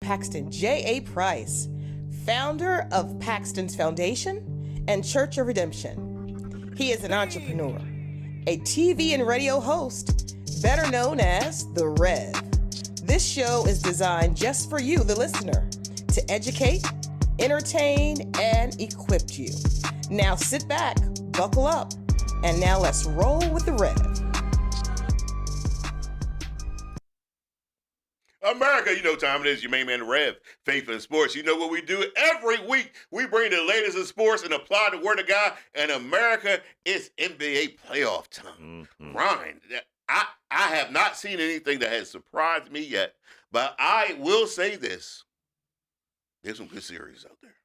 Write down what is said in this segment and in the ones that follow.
Paxton JAPrice, founder of Paxton's Foundation and Church of Redemption. He is an entrepreneur, a TV and radio host, better known as The Rev. This show is designed just for you, the listener, to educate, entertain, and equip you. Now sit back, buckle up, and now let's roll with The Rev. America, you know what time it is. Your main man, Rev, Faith in Sports. You know what we do every week. We bring the latest in sports and apply the word of God. And America, it's NBA playoff time. Ryan, I have not seen anything that has surprised me yet, but I will say this. There's some good series out there.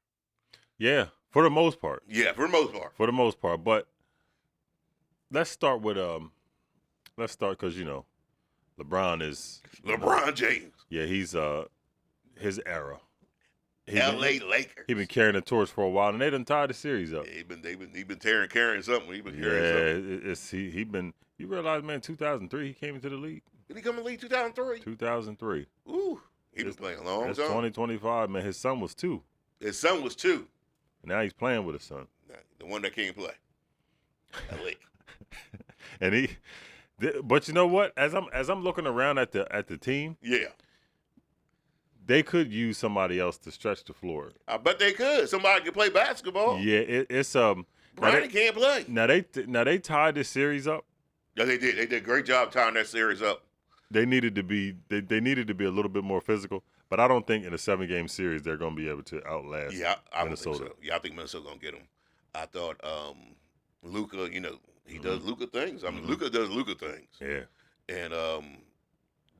Yeah, for the most part. Yeah, for the most part. For the most part. But let's start with because LeBron is LeBron James. Yeah, he's his era. L.A. Lakers. He's been carrying the torch for a while, and they done tied the series up. He been carrying something. He been carrying something. He been. You realize, man, 2003 he came into the league. Did he come in the league 2003? 2003. Ooh, he been playing a long time. It's 2025, man. His son was 2. His son was 2. And now he's playing with his son. The one that can't play. L.A. And but you know what? As I'm looking around at the team, yeah, they could use somebody else to stretch the floor. I bet they could. Somebody could play basketball. Yeah, it's Brian can't play. Now they tied this series up. Yeah, they did. They did a great job tying that series up. They needed to be a little bit more physical, but I don't think in a 7-game series they're going to be able to outlast Minnesota. Think so. Yeah, I think Minnesota going to get them. I thought Luka, he does Luka things. I mean, Luka does Luka things. Yeah. And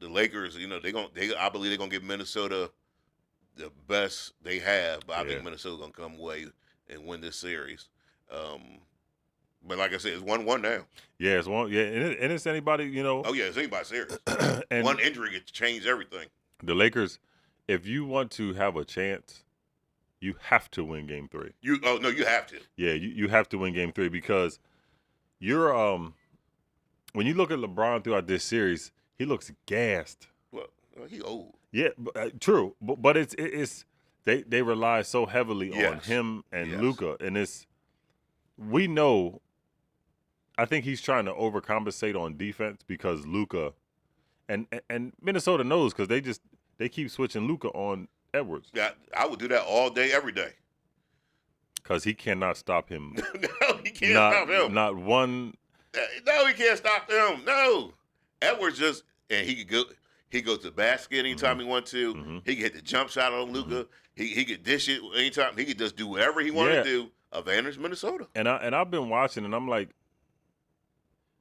the Lakers, I believe they're going to give Minnesota the best they have, but I think Minnesota's going to come away and win this series. But like I said, it's 1-1 now. Yeah, it's 1. Yeah, and it's anybody, Oh yeah, it's anybody's series. And one injury could change everything. The Lakers, if you want to have a chance, you have to win Game 3. You have to. Yeah, you have to win Game 3 because you're when you look at LeBron throughout this series, he looks gassed. Well, he old. Yeah, true. But it's they rely so heavily on him and Luka, and we know. I think he's trying to overcompensate on defense because Luka, and Minnesota knows because they keep switching Luka on Edwards. Yeah, I would do that all day, every day. Because he cannot stop him. No, he can't stop him. Not one. No, he can't stop him. No, Edwards he could go to the basket anytime he wants to. Mm-hmm. He could hit the jump shot on Luka. He could dish it anytime. He could just do whatever he wanted to do. Advantage Minnesota. And I've been watching, and I'm like,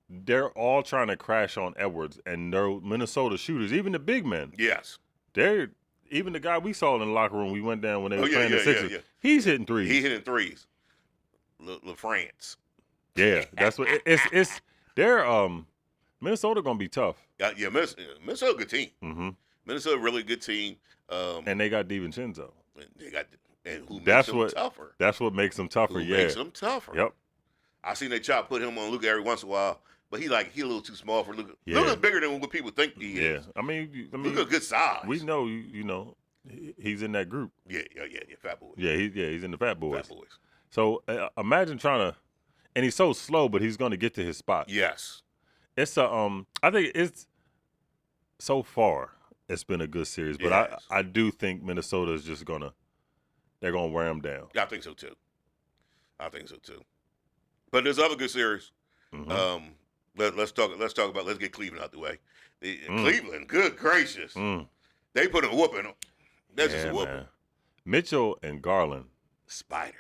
they're all trying to crash on Edwards, and they're Minnesota shooters, even the big men. Yes. Even the guy we saw in the locker room, we went down when they were playing the Sixers. Yeah. He's hitting threes. He's hitting threes. LaFrance. Yeah, that's what it's. They're Minnesota gonna be tough. Yeah, Minnesota a good team. Mm-hmm. Minnesota really good team. And they got DiVincenzo. And who makes them tougher? That's what makes them tougher. Makes them tougher. Yep. I seen they try to put him on Luka every once in a while, but he a little too small for Luka. Yeah. Luka's bigger than what people think he is. Yeah, I mean, Luka's good size. We know, he's in that group. Yeah, Fat Boys. Yeah, he's in the Fat Boys. Fat Boys. So imagine trying to, and he's so slow, but he's going to get to his spot. Yes. It's I think it's so far it's been a good series, but I do think Minnesota is just they're gonna wear them down. Yeah, I think so too. But there's other good series. Mm-hmm. Let's get Cleveland out the way. Cleveland, good gracious. They put a whooping on. That's just a whooping. Man. Mitchell and Garland. Spider.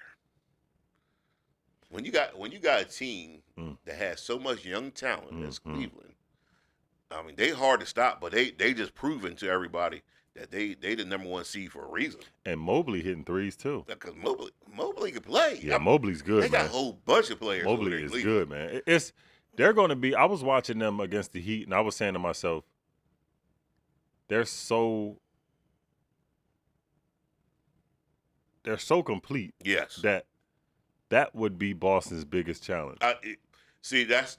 When you got a team that has so much young talent as Cleveland, I mean, they hard to stop, but they just proven to everybody that they the number 1 seed for a reason. And Mobley hitting threes too. Because Mobley can play. Yeah, Mobley's good. They got a whole bunch of players. Mobley is good, man. They're going to be. I was watching them against the Heat, and I was saying to myself, they're so complete. Yes. That would be Boston's biggest challenge. See, that's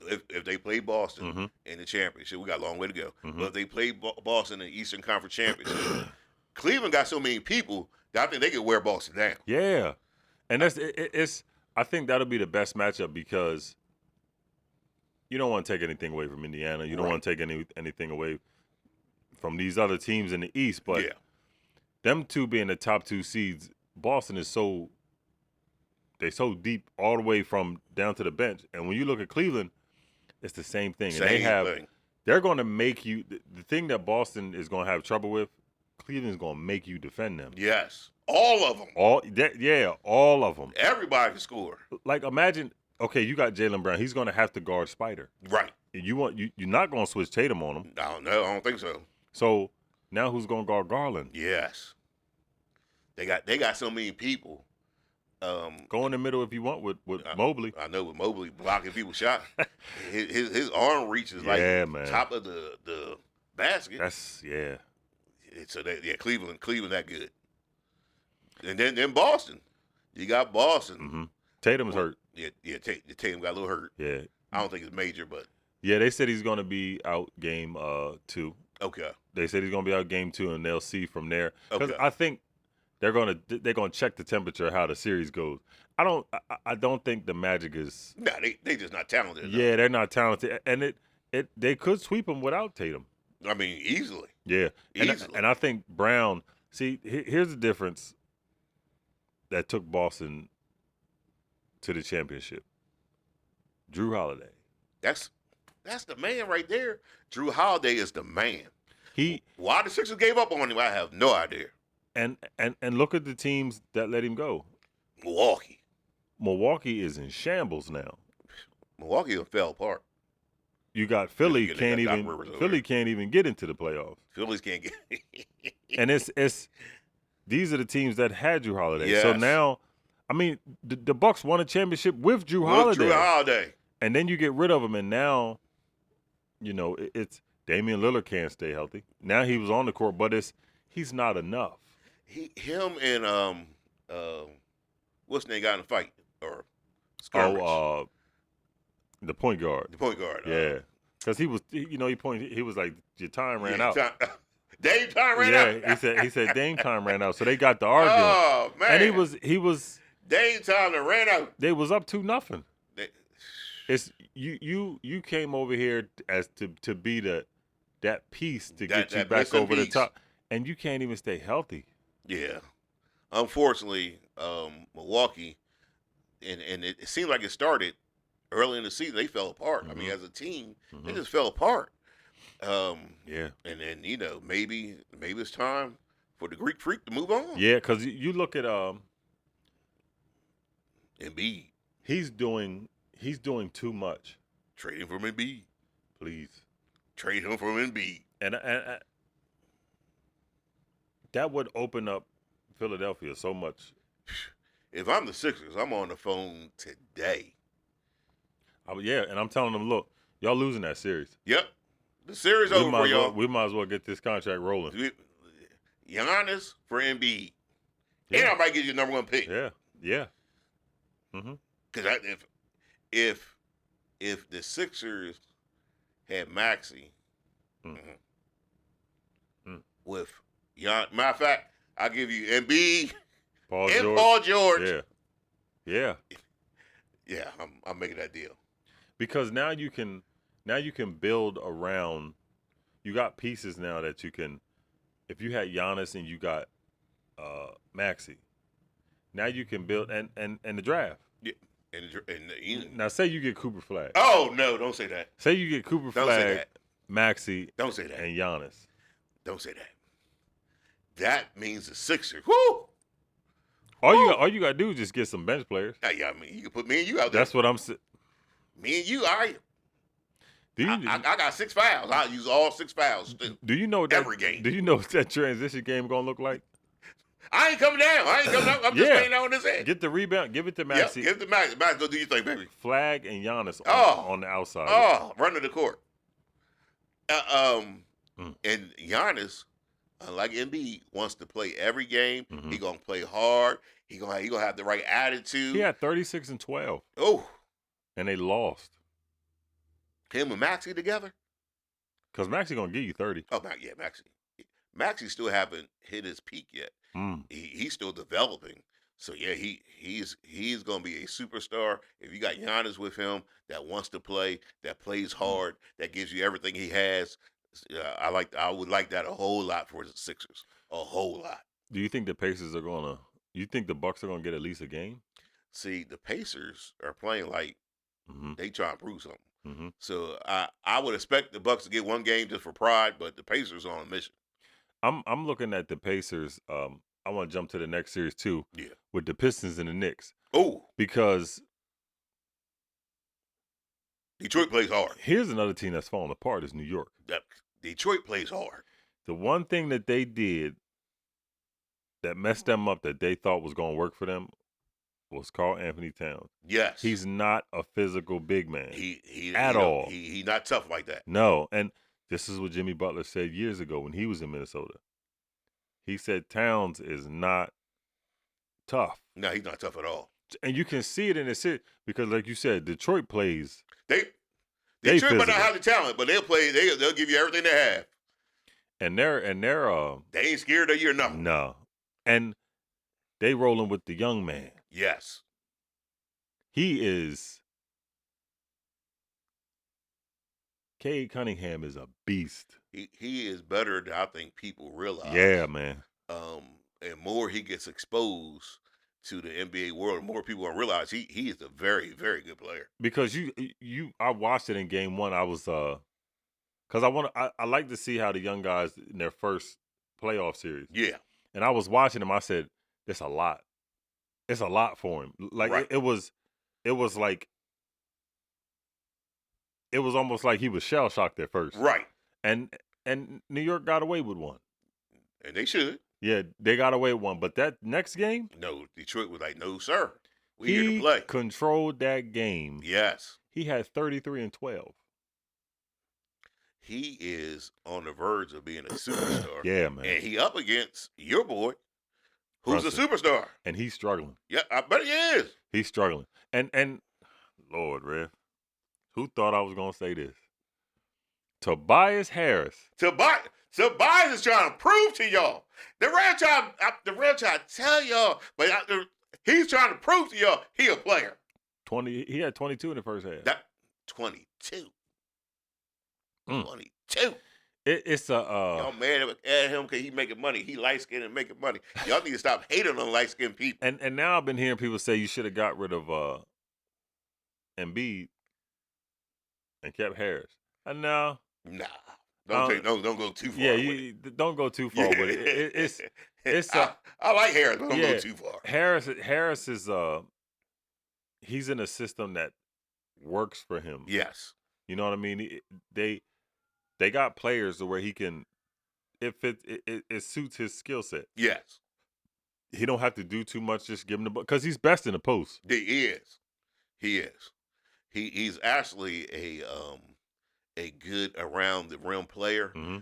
if they play Boston in the championship, we got a long way to go. But if they play Boston in the Eastern Conference Championship, Cleveland got so many people that I think they could wear Boston down. Yeah, and it's. I think that'll be the best matchup because you don't want to take anything away from Indiana. You don't want to take anything away from these other teams in the East. But them two being the top 2 seeds, Boston is so deep all the way from down to the bench. And when you look at Cleveland, it's the same thing. They're going to make you. The thing that Boston is going to have trouble with, Cleveland's going to make you defend them. Yes. All of them. All of them. Everybody can score. Like, imagine, okay, you got Jaylen Brown. He's going to have to guard Spider. Right. You're not going to switch Tatum on him. I don't think so. So now who's going to guard Garland? Yes. They got so many people. Go in the middle if you want with Mobley. I know with Mobley blocking people's shot. his arm reaches like top of the basket. So Cleveland that good. And then Boston. You got Boston. Mm-hmm. Tatum's hurt. Yeah, Tatum got a little hurt. Yeah. I don't think it's major, but. Yeah, they said he's going to be out game 2. Okay. They said he's going to be out game 2, and they'll see from there. Because okay. I think they're going to check the temperature of how the series goes. I don't think the Magic is. No, they just not talented enough. Yeah, they're not talented, and they could sweep them without Tatum. I mean, easily. Yeah, easily. And I think Brown. See, here's the difference that took Boston to the championship. Drew Holiday. That's the man right there. Drew Holiday is the man. Why the Sixers gave up on him, I have no idea. And look at the teams that let him go. Milwaukee is in shambles now. Milwaukee fell apart. You got Philly can't even get into the playoffs. Phillies can't get. And it's these are the teams that had Drew Holiday. Yes. So now, I mean, the Bucks won a championship with Drew Holiday. And then you get rid of him, and now, it's Damian Lillard can't stay healthy. Now he was on the court, but he's not enough. Him and what's his name got in a fight or skirmish? The point guard. Yeah, because he was like, your time ran out. Dame time ran out. Yeah, he said Dame time ran out. So they got the argument. Oh man! And he was Dame time that ran out. They was up 2-0. It's you came over here as to be that piece to get you back over the top, and you can't even stay healthy. Yeah, unfortunately, Milwaukee, and it seemed like it started early in the season. They fell apart. Mm-hmm. I mean, as a team, they just fell apart. Yeah, and then maybe it's time for the Greek Freak to move on. Yeah, because you look at Embiid. He's doing too much. Trade him for Embiid, please. Trade him for Embiid, and that would open up Philadelphia so much. If I'm the Sixers, I'm on the phone today. And I'm telling them, look, y'all losing that series. Yep. The series over for y'all. We might as well get this contract rolling. Giannis for Embiid. Yeah. And I might get you number 1 pick. Yeah. Mm-hmm. Because if the Sixers had Maxey with Giannis, matter of fact, I'll give you Embiid and Paul George. Yeah. Yeah, I'm making that deal. Because now you can build around. You got pieces now that you can. If you had Giannis and you got Maxey, now you can build and the draft. Yeah, now say you get Cooper Flag. Oh no! Don't say that. Say you get Cooper Flag, Maxey. Don't say that. And Giannis. Don't say that. That means the Sixers. Woo! All you gotta do is just get some bench players. Yeah, I mean, you can put me and you out there. That's what I'm saying. Me and you, all right. I got 6 fouls. I'll use all 6 fouls. Do you know every game? Do you know what that transition game gonna look like? I ain't coming down. I'm just laying down on this end. Get the rebound. Give it to Maxey. Give it to Maxey. Maxey, go do your thing, baby. Flag and Giannis on the outside. Run to the court. And Giannis, unlike Embiid, wants to play every game. Mm-hmm. He gonna play hard. He gonna have the right attitude. He had 36 and 12. Oh, and they lost. Him and Maxey together? Because Maxey gonna give you 30. Oh, yeah, Maxey. Maxey still haven't hit his peak yet. He's still developing. So yeah, he's going to be a superstar. If you got Giannis with him that wants to play, that plays hard, that gives you everything he has, I would like that a whole lot for the Sixers, a whole lot. Do you think the Pacers are gonna? You think the Bucks are gonna get at least a game? See, the Pacers are playing like they trying to prove something. Mm-hmm. So I would expect the Bucks to get one game just for pride, but the Pacers are on a mission. I'm looking at the Pacers. I want to jump to the next series too. Yeah. With the Pistons and the Knicks. Oh, because Detroit plays hard. Here's another team that's falling apart is New York. Detroit plays hard. The one thing that they did that messed them up that they thought was going to work for them was Karl Anthony Towns. Yes. He's not a physical big man. He at all. He's not tough like that. No, and this is what Jimmy Butler said years ago when he was in Minnesota. He said Towns is not tough. No, he's not tough at all. And you can see it in the city because, like you said, Detroit plays. Detroit might not have the talent, but they'll play. They'll give you everything they have. And they're they ain't scared of your number. No, and they rolling with the young man. Yes, he is. Cade Cunningham is a beast. He is better than I think people realize. Yeah, man. And more he gets exposed to the NBA world, the more people will realize he is a very, very good player. Because I watched it in game one. I was because I like to see how the young guys in their first playoff series. Yeah. And I was watching him. I said, "It's a lot. It's a lot for him." Like right. it was like it was almost like he was shell shocked at first. Right. And New York got away with one. And they should. Yeah, they got away with one. But that next game, no, Detroit was like, "No, sir, we here to play." He controlled that game. Yes. He had 33 and 12. He is on the verge of being a superstar. Yeah, man. And he up against your boy, who's Brunson. a superstar. And he's struggling. Yeah, I bet he is. He's struggling. And Lord, Rev, who thought I was going to say this? Tobias Harris. Tobias is trying to prove to y'all. The real trying to tell y'all, but he's trying to prove to y'all he a player. He had 22 in the first half. That 22. 22. It's a y'all mad at him because he making money. He light skinned and making money. Y'all need to stop hating on light skinned people. And now I've been hearing people say you should have got rid of Embiid and kept Harris. And now, don't go too far. Yeah, don't go too far with it. I like Harris, but don't go too far. Harris is he's in a system that works for him. Yes. You know what I mean? They got players where he can, if it suits his skill set. Yes. He don't have to do too much. Just give him the ball because he's best in the post. He is. He's actually a good around the rim player. Mm-hmm.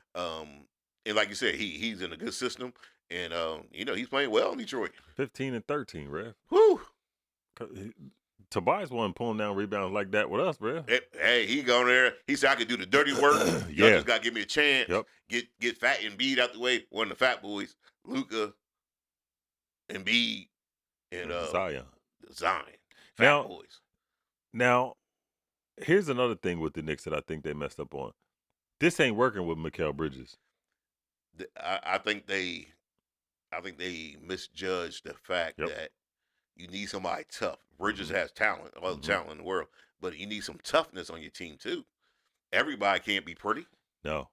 And like you said, he's in a good system, and he's playing well in Detroit. 15 and 13, Rev. Whew. Tobias wasn't pulling down rebounds like that with us, bro. Hey, he gone there. He said I could do the dirty work. Y'all just gotta give me a chance. Yep. Get Fat and Embiid out the way. One of the fat boys, Luka, Embiid, and Zion. Fat boys. Now, here's another thing with the Knicks that I think they messed up on. This ain't working with Mikal Bridges. I think they misjudged the fact that you need somebody tough. Bridges has talent, all the talent in the world, but you need some toughness on your team too. Everybody can't be pretty. No.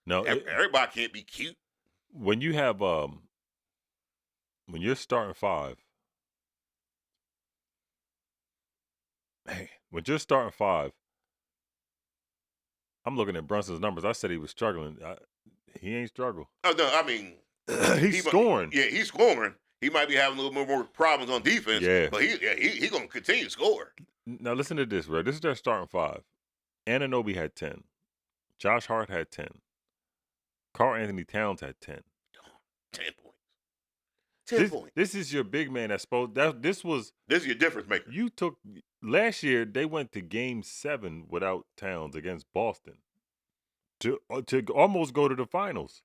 Everybody can't be cute. When you have when you're starting five, I'm looking at Brunson's numbers. I said he was struggling. He ain't struggled. Oh no, I mean he's scoring. He's scoring. He might be having a little more problems on defense. Yeah. But he gonna continue to score. Now listen to this, Red. This is their starting five. Anunoby had 10. Josh Hart had 10. Karl Anthony Towns had 10. 10 points. 10 points. This is your big man that's supposed. This is your difference maker. You took last year. They went to Game 7 without Towns against Boston to almost go to the finals.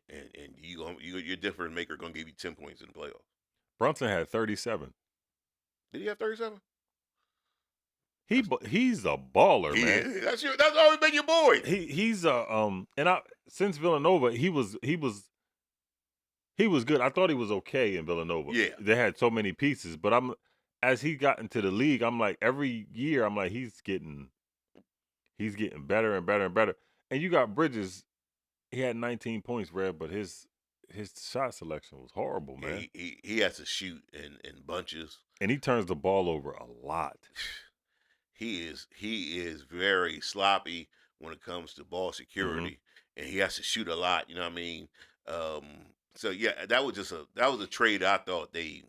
and your difference maker going to give you 10 points in the playoffs. Brunson had 37. Did he have 37? He's a baller, man. That's always been your boy. He's since Villanova, he was good. I thought he was okay in Villanova. Yeah. They had so many pieces, but as he got into the league, I'm like, every year I'm like, he's getting better and better and better. And you got Bridges, he had 19 points, Red, but his shot selection was horrible, man. He has to shoot in bunches. And he turns the ball over a lot. He is very sloppy when it comes to ball security, and he has to shoot a lot. You know what I mean? So yeah, that was a trade I thought they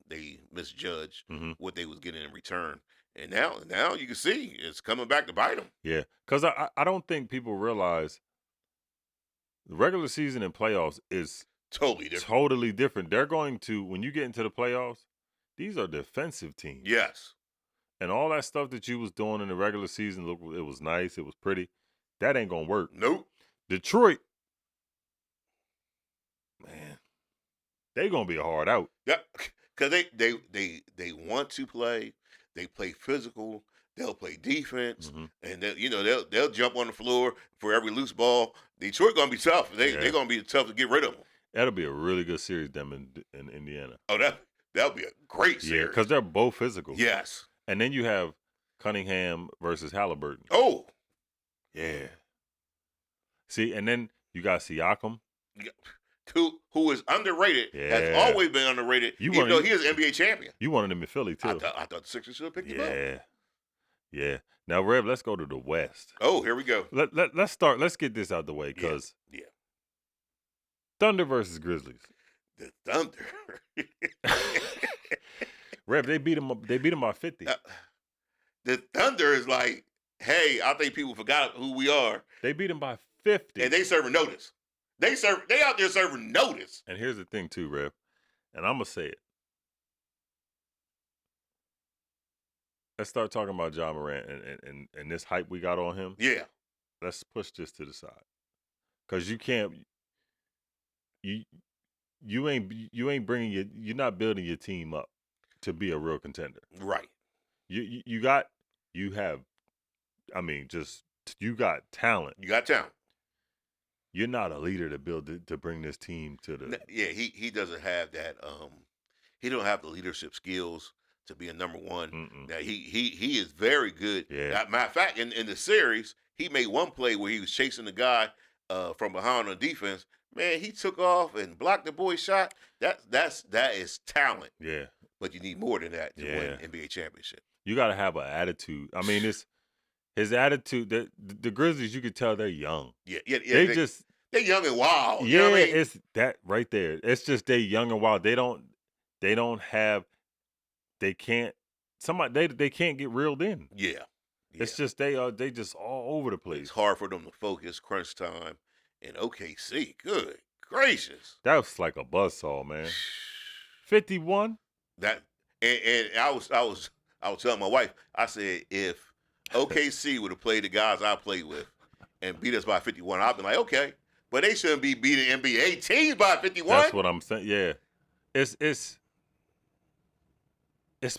misjudged what they was getting in return, and now you can see it's coming back to bite them. Yeah, because I don't think people realize the regular season and playoffs is totally different. They're going to, when you get into the playoffs, these are defensive teams. Yes. And all that stuff that you was doing in the regular season, look, it was nice, it was pretty. That ain't gonna work. Nope. Detroit, man, they gonna be a hard out. Yeah, because they want to play. They play physical. They'll play defense, and they'll jump on the floor for every loose ball. Detroit gonna be tough. They're gonna be tough to get rid of them. That'll be a really good series, them in Indiana. Oh, that'll be a great series. Yeah, because they're both physical. Yes. And then you have Cunningham versus Halliburton. Oh. Yeah. See, and then you got Siakam. Who is underrated, has always been underrated, even though he is an NBA champion. You wanted him in Philly, too. I thought the Sixers should have picked him up. Yeah. Now, Rev, let's go to the West. Oh, here we go. Let's start. Let's get this out the way, because Thunder versus Grizzlies. The Thunder. Rev, they beat him by 50. The Thunder is like, hey, I think people forgot who we are. They beat him by 50. And they serving notice. They out there serving notice. And here's the thing too, Rev, and I'm gonna say it. Let's start talking about Ja Morant and this hype we got on him. Yeah. Let's push this to the side, because you can't. You ain't bringing you're not building your team up to be a real contender. Right. You have talent. You got talent. You're not a leader to bring this team to the. Yeah, he doesn't have that. He don't have the leadership skills to be a number one. Now he is very good. Yeah. Matter of fact, in the series, he made one play where he was chasing the guy from behind on defense. Man, he took off and blocked the boy's shot. That is talent. Yeah. But you need more than that to win an NBA championship. You got to have an attitude. I mean, it's his attitude. The Grizzlies, you could tell they're young. Yeah. They're young and wild. Yeah, you know what I mean? It's that right there. It's just they young and wild. They can't get reeled in. Yeah. It's just they just all over the place. It's hard for them to focus, crunch time, and OKC. Good gracious. That was like a buzzsaw, man. 51. That and I was telling my wife, I said, if OKC would have played the guys I played with and beat us by 51, I'd be like, okay. But they shouldn't be beating NBA teams by 51. That's what I'm saying. Yeah. It's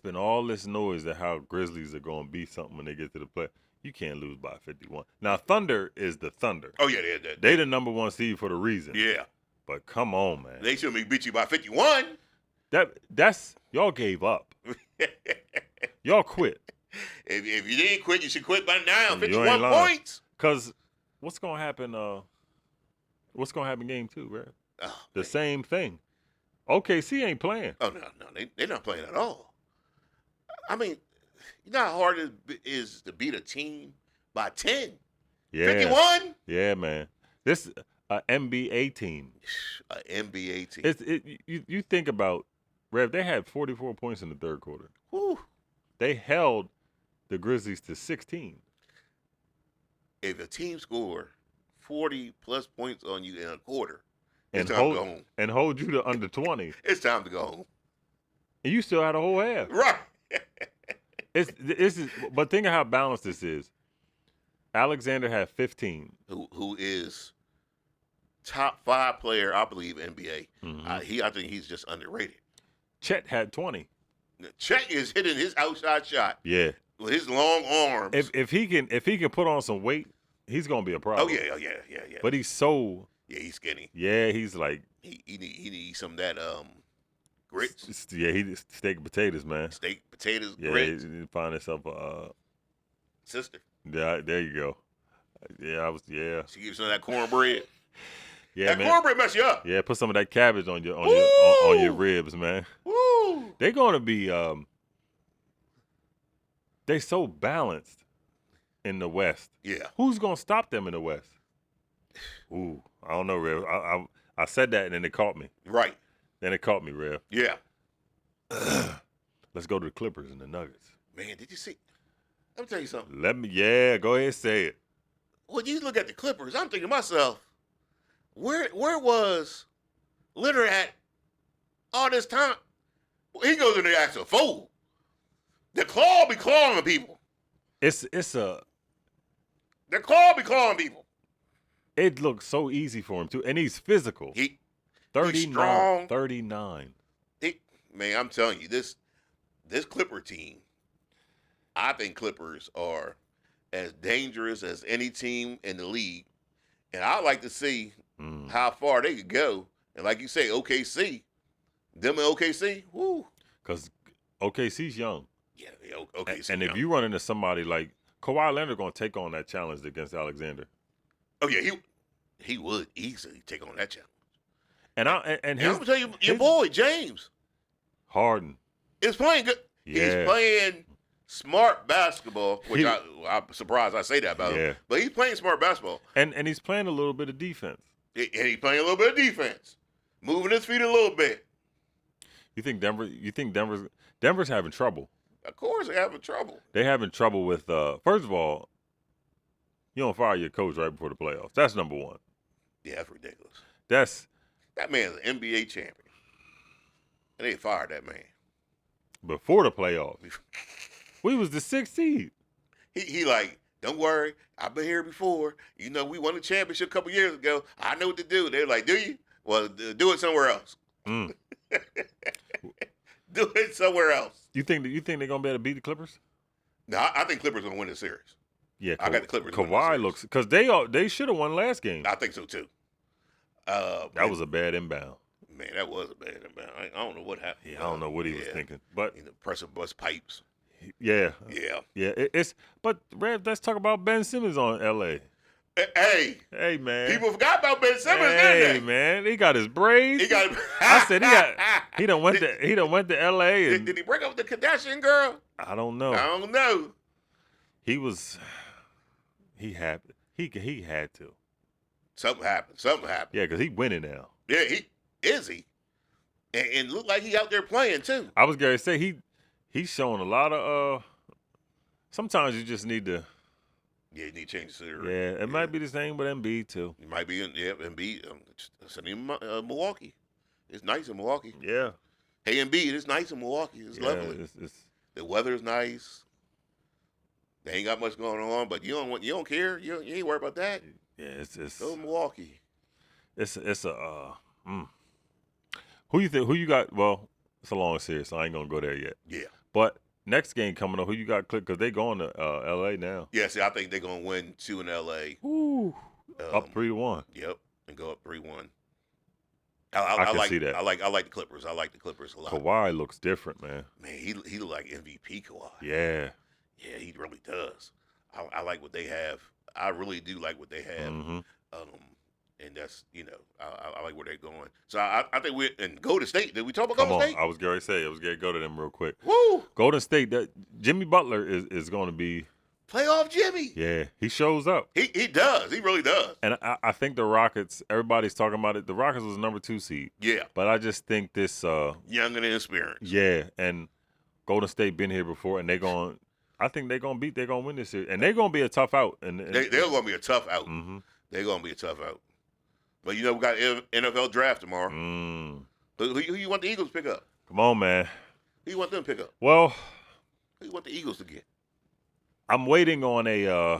been all this noise that how Grizzlies are going to be something when they get to the play. You can't lose by 51. Now, Thunder is the Thunder. Oh, yeah. They the number one seed for the reason. Yeah. But come on, man. They shouldn't beat you by 51. That's y'all gave up. Y'all quit. If you didn't quit, you should quit by now. 51 points. Because what's going to happen game 2, right? The same thing. OKC ain't playing. Oh, no. They're not playing at all. I mean, you know how hard it is to beat a team by 10? Yeah. 51? Yeah, man. This an NBA team. An NBA team. You think about, Rev, they had 44 points in the third quarter. Whew. They held the Grizzlies to 16. If a team score 40-plus points on you in a quarter, it's time to go home. And hold you to under 20. It's time to go home. And you still had a whole half. Right. But think of how balanced this is. Alexander had 15. Who is top 5 player, I believe, in NBA. I think he's just underrated. Chet had 20. Chet is hitting his outside shot. Yeah. With his long arms. If he can put on some weight, he's gonna be a problem. Oh yeah. But he's so. Yeah, he's skinny. Yeah, he's like. He needs some of that grits. Yeah, he steak and potatoes, man. Steak, potatoes, yeah, grits. He find himself a sister. Yeah, there you go. Yeah, She gives some of that cornbread. Yeah, that cornbread mess you up. Yeah, put some of that cabbage on your ribs, man. Woo! They're gonna be they so balanced in the West. Yeah. Who's gonna stop them in the West? Ooh, I don't know, Rev. I said that and then it caught me. Right. Then it caught me, Rev. Yeah. Let's go to the Clippers and the Nuggets. Man, did you see? Let me tell you something. Go ahead and say it. When you look at the Clippers, I'm thinking to myself, where was Lillard at all this time? He goes in there acts a fool. The claw be clawing people. The claw be clawing people. It looks so easy for him too, and he's physical. He's strong. 39. Man, I'm telling you, this Clipper team, I think Clippers are as dangerous as any team in the league. And I'd like to see how far they could go. And like you say, OKC, them and OKC, woo. Because OKC's young. Yeah, OKC. And if you run into somebody like Kawhi Leonard going to take on that challenge against Alexander. Oh, yeah, he would easily take on that challenge. And I'm going to tell you, your boy, James Harden is playing good. Yeah. He's playing smart basketball, which I'm surprised I say that about him. But he's playing smart basketball. And he's playing a little bit of defense. And he's playing a little bit of defense. Moving his feet a little bit. You think Denver's having trouble? Of course they're having trouble. They're having trouble with first of all, you don't fire your coach right before the playoffs. That's number one. Yeah, that's ridiculous. That man's an NBA champion. And they fired that man. Before the playoffs. We was the 6th seed. He like, don't worry, I've been here before. You know, we won the championship a couple years ago. I know what to do. They're like, do you? Well, do it somewhere else. Do it somewhere else. You think they're gonna be able to beat the Clippers? No, I think Clippers gonna win the series. Yeah, I got the Clippers. Kawhi looks because they should have won last game. I think so too. That was a bad inbound. Man, that was a bad inbound. I don't know what happened. Yeah, I don't know what he was thinking, but pressure bust pipes. Yeah. Yeah. But Rev, let's talk about Ben Simmons on LA. Hey, man. People forgot about Ben Simmons, didn't they? Hey, man. He got his braids. I said he done went to LA and did he break up with the Kardashian girl? I don't know. He had to. Something happened. Yeah, because he winning now. Yeah, he? And look like he out there playing too. I was gonna say he's showing a lot of sometimes you just need to. Yeah, you need to change the scenery. Yeah, it might be the same with Embiid too. It might be Embiid. Send him Milwaukee. It's nice in Milwaukee. Yeah. Hey, Embiid, it's nice in Milwaukee. It's lovely. The weather's nice. They ain't got much going on, but you don't care. You ain't worried about that. Yeah, it's go to Milwaukee. Who you think? Who you got? Well, it's a long series, so I ain't gonna go there yet. Yeah. But next game coming up, who you got? Because they going to L.A. now. Yeah. See, I think they're gonna win 2 in L.A. Ooh. Up 3-1. Yep, and go up 3-1. I can see that. I like the Clippers. I like the Clippers a lot. Kawhi looks different, man. Man, he look like MVP Kawhi. Yeah. Yeah, he really does. I like what they have. I really do like what they have. Mm-hmm. And that's, I like where they're going. So I think we're in Golden State. Did we talk about Golden State? I was going to say, go to them real quick. Woo! Golden State, Jimmy Butler is going to be. Playoff Jimmy. Yeah, he shows up. He does. He really does. And I think the Rockets, everybody's talking about it. The Rockets was the number 2 seed. Yeah. But I just think this. Young and inexperienced. Yeah, and Golden State been here before, and I think they're going to win this series. And they're going to be a tough out. And they're going to be a tough out. Mm-hmm. They're going to be a tough out. But, we got NFL draft tomorrow. Who you want the Eagles to pick up? Come on, man. Who you want them to pick up? Well. Who you want the Eagles to get? I'm waiting on a. Yeah,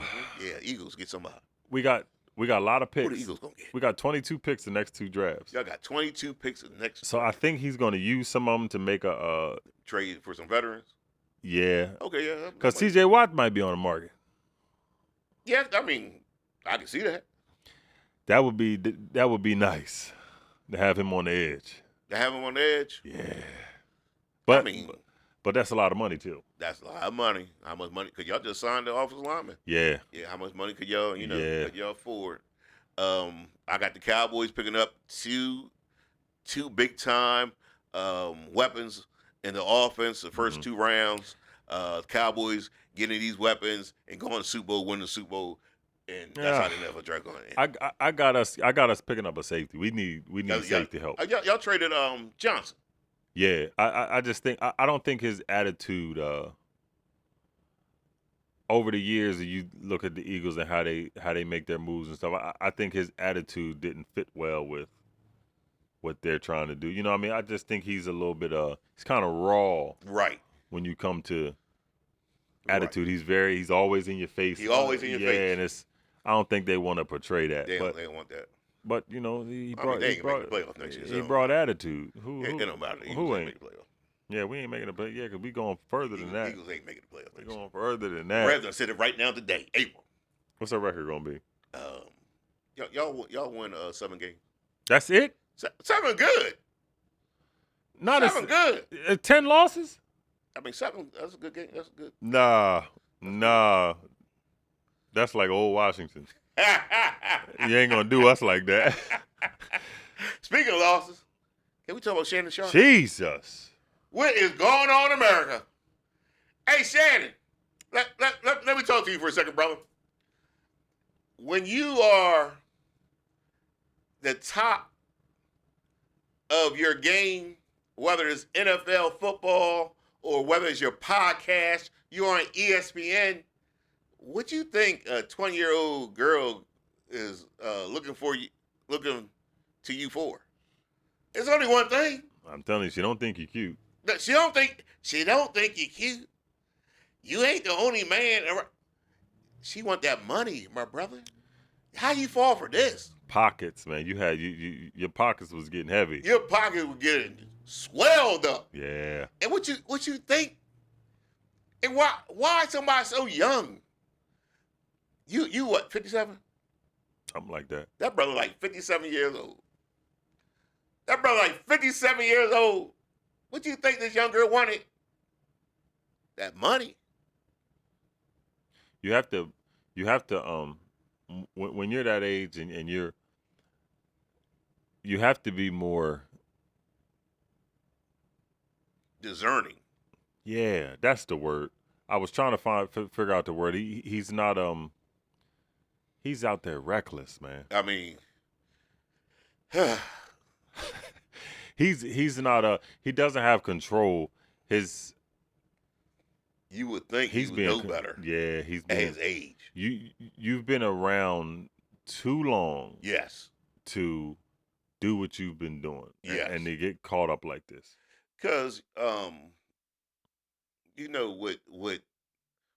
Eagles get somebody. We got We got a lot of picks. Who the Eagles gonna get? We got 22 picks the next 2 drafts. Y'all got 22 picks in the next. So I think he's going to use some of them to make a trade for some veterans. Yeah. Okay, yeah. Because T.J. Watt might be on the market. Yeah, I mean, I can see that. That would be nice to have him on the edge. To have him on the edge. Yeah. But I mean, but that's a lot of money too. That's a lot of money. How much money? Because y'all just signed the offensive lineman. Yeah. Yeah. How much money could y'all, could y'all afford? I got the Cowboys picking up two big time weapons in the offense. The first 2 rounds, Cowboys getting these weapons and going to the Super Bowl, winning the Super Bowl, and that's how they never drag on it. I got us picking up a safety. We need safety help. Y'all traded Johnson. Yeah, I just think I don't think his attitude over the years, you look at the Eagles and how they make their moves and stuff. I think his attitude didn't fit well with what they're trying to do. You know what I mean? I just think he's a little bit he's kind of raw. Right. When you come to attitude, he's always in your face. He's always in your face. Yeah, and I don't think they want to portray that. They don't want that. But he brought they ain't making the playoffs next year. He brought attitude. Who it don't matter. Who ain't make the playoffs? Yeah, we ain't making the playoffs. Yeah, because we going further than that. Eagles ain't making the playoffs. We're going further than that. Rather said it right now today, April. What's our record gonna be? Y'all win 7 games. That's it. 7 good. Not 7 good. 10 losses. I mean 7. That's a good game. That's good. Nah. That's like old Washington. You ain't gonna do us like that. Speaking of losses, can we talk about Shannon Sharp? Jesus. What is going on in America? Hey, Shannon, let me talk to you for a second, brother. When you are the top of your game, whether it's NFL football or whether it's your podcast, you're on ESPN, what you think a 20-year-old girl is looking to you for? It's only one thing. I'm telling you, she don't think you're cute. She don't think you're cute. You ain't the only man. She want that money, my brother. How you fall for this? Pockets, man. Your pockets was getting heavy. Your pockets were getting swelled up. Yeah. And what you think? And why somebody so young? You what, 57? Something like that. That brother like 57 years old. That brother like 57 years old. What do you think this young girl wanted? That money. You have to when you're that age and you have to be more discerning. Yeah, that's the word. I was trying to figure out the word. He's not he's out there reckless, man. I mean, he's not he doesn't have control. You would think he would know better. Yeah, at his age. You've been around too long. Yes. To do what you've been doing. Yes. And they get caught up like this. Because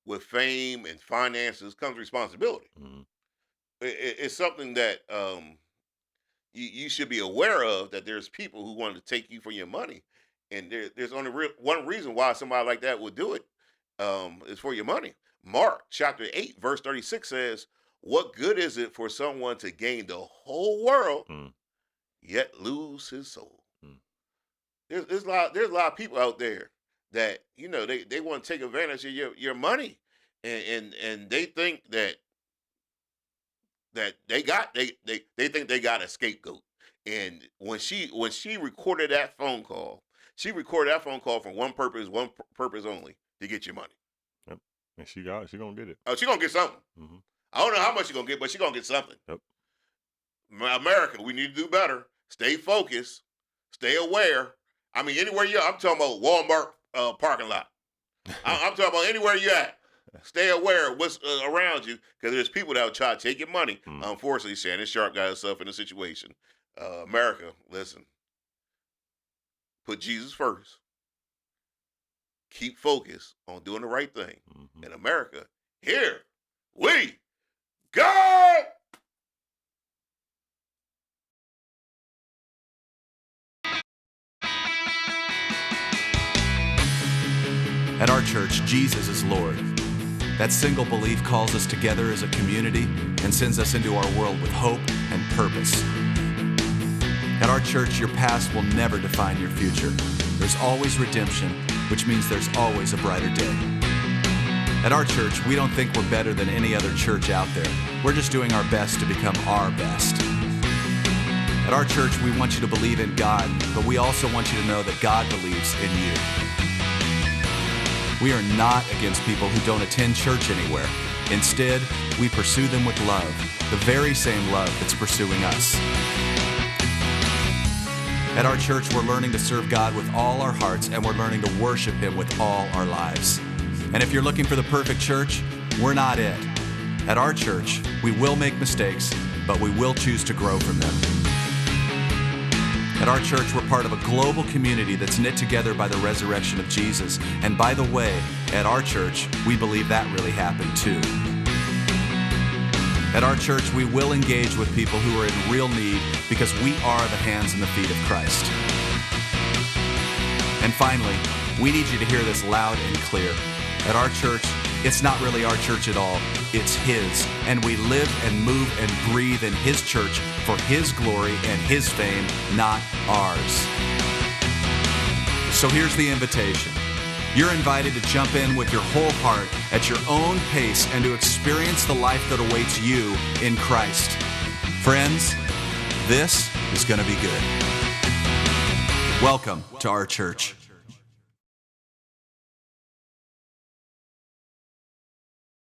with fame and finances comes responsibility. Mm-hmm. It's something that you should be aware of, that there's people who want to take you for your money. And there's only one reason why somebody like that would do it, is for your money. Mark chapter 8, verse 36 says, what good is it for someone to gain the whole world, yet lose his soul? There's a lot of people out there that, they want to take advantage of your money. And they think that they think they got a scapegoat. And when she recorded that phone call, for one purpose only, to get your money. Yep. And she gonna get it. Oh, she gonna get something. Mm-hmm. I don't know how much she gonna get, but she gonna get something. Yep. America, we need to do better. Stay focused. Stay aware. I mean, anywhere you're, I'm talking about Walmart parking lot. I'm talking about anywhere you're at. Stay aware of what's around you, because there's people that will try to take your money. Unfortunately, Shannon Sharp got herself in a situation. America, listen. Put Jesus first. Keep focused on doing the right thing. In America, here we go! At our church, Jesus is Lord. That single belief calls us together as a community and sends us into our world with hope and purpose. At our church, your past will never define your future. There's always redemption, which means there's always a brighter day. At our church, we don't think we're better than any other church out there. We're just doing our best to become our best. At our church, we want you to believe in God, but we also want you to know that God believes in you. We are not against people who don't attend church anywhere. Instead, we pursue them with love, the very same love that's pursuing us. At our church, we're learning to serve God with all our hearts, and we're learning to worship Him with all our lives. And if you're looking for the perfect church, we're not it. At our church, we will make mistakes, but we will choose to grow from them. At our church, we're part of a global community that's knit together by the resurrection of Jesus. And by the way, at our church, we believe that really happened too. At our church, we will engage with people who are in real need because we are the hands and the feet of Christ. And finally, we need you to hear this loud and clear. At our church, it's not really our church at all. It's His. And we live and move and breathe in His church for His glory and His fame, not ours. So here's the invitation. You're invited to jump in with your whole heart at your own pace and to experience the life that awaits you in Christ. Friends, this is going to be good. Welcome to our church.